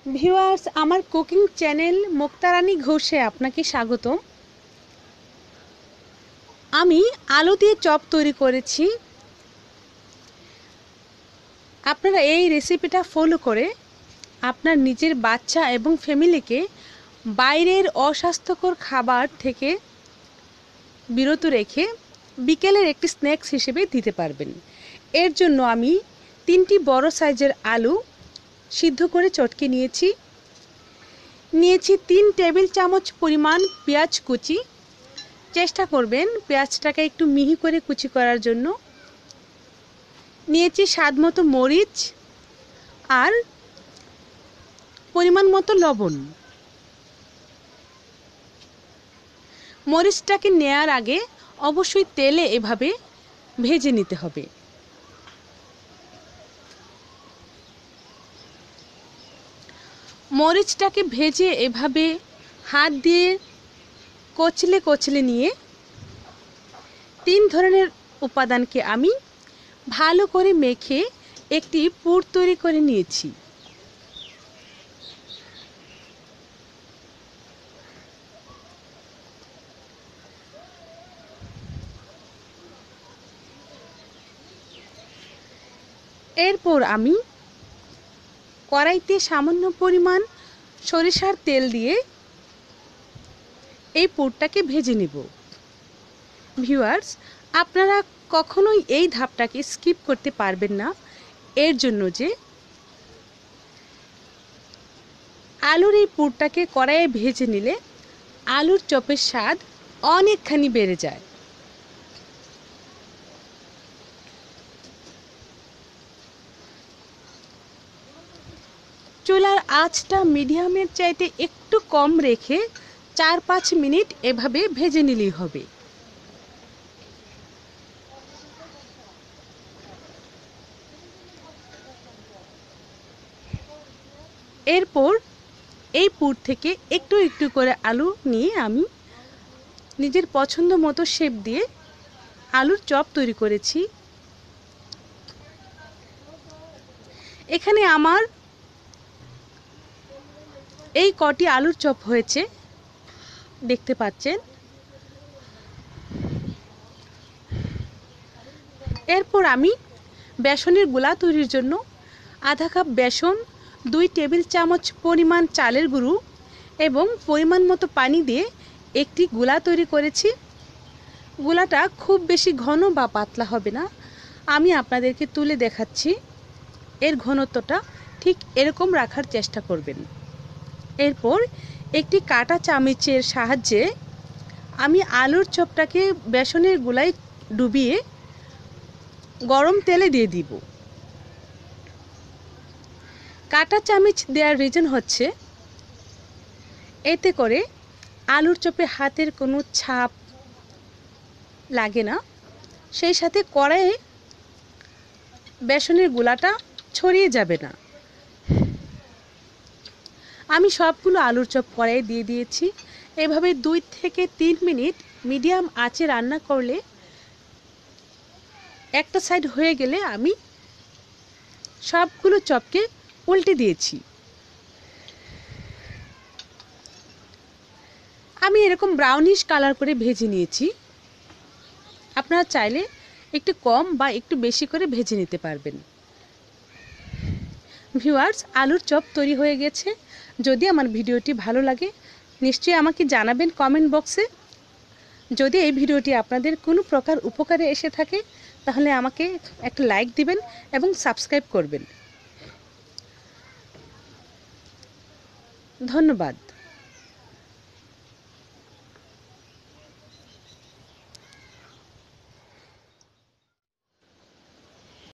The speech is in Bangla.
ভিউয়ার্স, আমার কুকিং চ্যানেল মুক্তারানী ঘোষে আপনাকে স্বাগতম। আমি আলু দিয়ে চপ তৈরি করেছি। আপনারা এই রেসিপিটা ফলো করে আপনার নিজের বাচ্চা এবং ফ্যামিলিকে বাইরের অস্বাস্থ্যকর খাবার থেকে বিরত রেখে বিকেলের একটি স্ন্যাক্স হিসেবে দিতে পারবেন। এর জন্য আমি 3টি বড় সাইজের আলু সিদ্ধ করে চটকে নিয়েছি। 3 টেবিল চামচ পরিমাণ পেঁয়াজ কুচি। চেষ্টা করবেন পেঁয়াজটাকে একটু মিহি করে কুচি করার জন্য। নিয়েছি স্বাদ মতো মরিচ আর পরিমাণ মতো লবণ। মরিচটাকে নেয়ার আগে অবশ্যই তেলে এভাবে ভেজে নিতে হবে। মরিচটাকে ভেজে এভাবে হাত দিয়ে কচলে কচলে নিয়ে 3 ধরনের উপাদানকে আমি ভালো করে মেখে একটি পুর তৈরি করে নিয়েছি। এরপর আমি কড়াইতে সামান্য পরিমাণ সরিষার তেল দিয়ে এই পুরটাকে ভেজে নেব। ভিউয়ার্স, আপনারা কখনোই এই ধাপটাকে স্কিপ করতে পারবেন না, এর জন্য যে আলুর এই পুরটাকে কড়াইয়ে ভেজে নিলে আলুর চপের স্বাদ অনেকখানি বেড়ে যায়। চুলার আঁচটা মিডিয়ামের চাইতে একটু কম রেখে 4-5 মিনিট এভাবে ভেজে নিলেই হবে। এরপর এই পুর থেকে একটু একটু করে আলু নিয়ে আমি নিজের পছন্দ মতো শেপ দিয়ে আলুর চপ তৈরি করেছি। এখানে আমার এই কটি আলুর চপ হয়েছে, দেখতে পাচ্ছেন। এরপর আমি বেসনের গোলা তৈরির জন্য আধা কাপ বেসন, 2 টেবিল চামচ পরিমাণ চালের গুঁড়ো এবং পরিমাণ মতো পানি দিয়ে একটি গোলা তৈরি করেছি। গোলাটা খুব বেশি ঘন বা পাতলা হবে না, আমি আপনাদেরকে তুলে দেখাচ্ছি। এর ঘনত্বটা ঠিক এরকম রাখার চেষ্টা করবেন। এরপর একটি কাঁটা চামচের সাহায্যে আমি আলুর চপটাকে বেসনের গোলায় ডুবিয়ে গরম তেলে দিয়ে দিব। কাঁটা চামচ দেওয়ার রিজন হচ্ছে এতে করে আলুর চপে হাতের কোনো ছাপ লাগে না, সেই সাথে কড়াইয়ে বেসনের গোলাটা ছড়িয়ে যাবে না। আমি সবগুলো আলুর চপ কড়াইয়ে দিয়ে দিয়েছি। এভাবে 2 থেকে 3 মিনিট মিডিয়াম আঁচে রান্না করলে একটা সাইড হয়ে গেলে আমি সবগুলো চপকে উল্টে দিয়েছি। আমি এরকম ব্রাউনিশ কালার করে ভেজে নিয়েছি। আপনারা চাইলে একটু কম বা একটু বেশি করে ভেজে নিতে পারবেন। ভিউয়ার্স, আলুর চপ তৈরি হয়ে গেছে। যদি আমার ভিডিওটি ভালো লাগে নিশ্চয়ই আমাকে জানাবেন কমেন্ট বক্সে। যদি এই ভিডিওটি আপনাদের কোনো প্রকার উপকারে এসে থাকে তাহলে আমাকে একটা লাইক দিবেন এবং সাবস্ক্রাইব করবেন। ধন্যবাদ।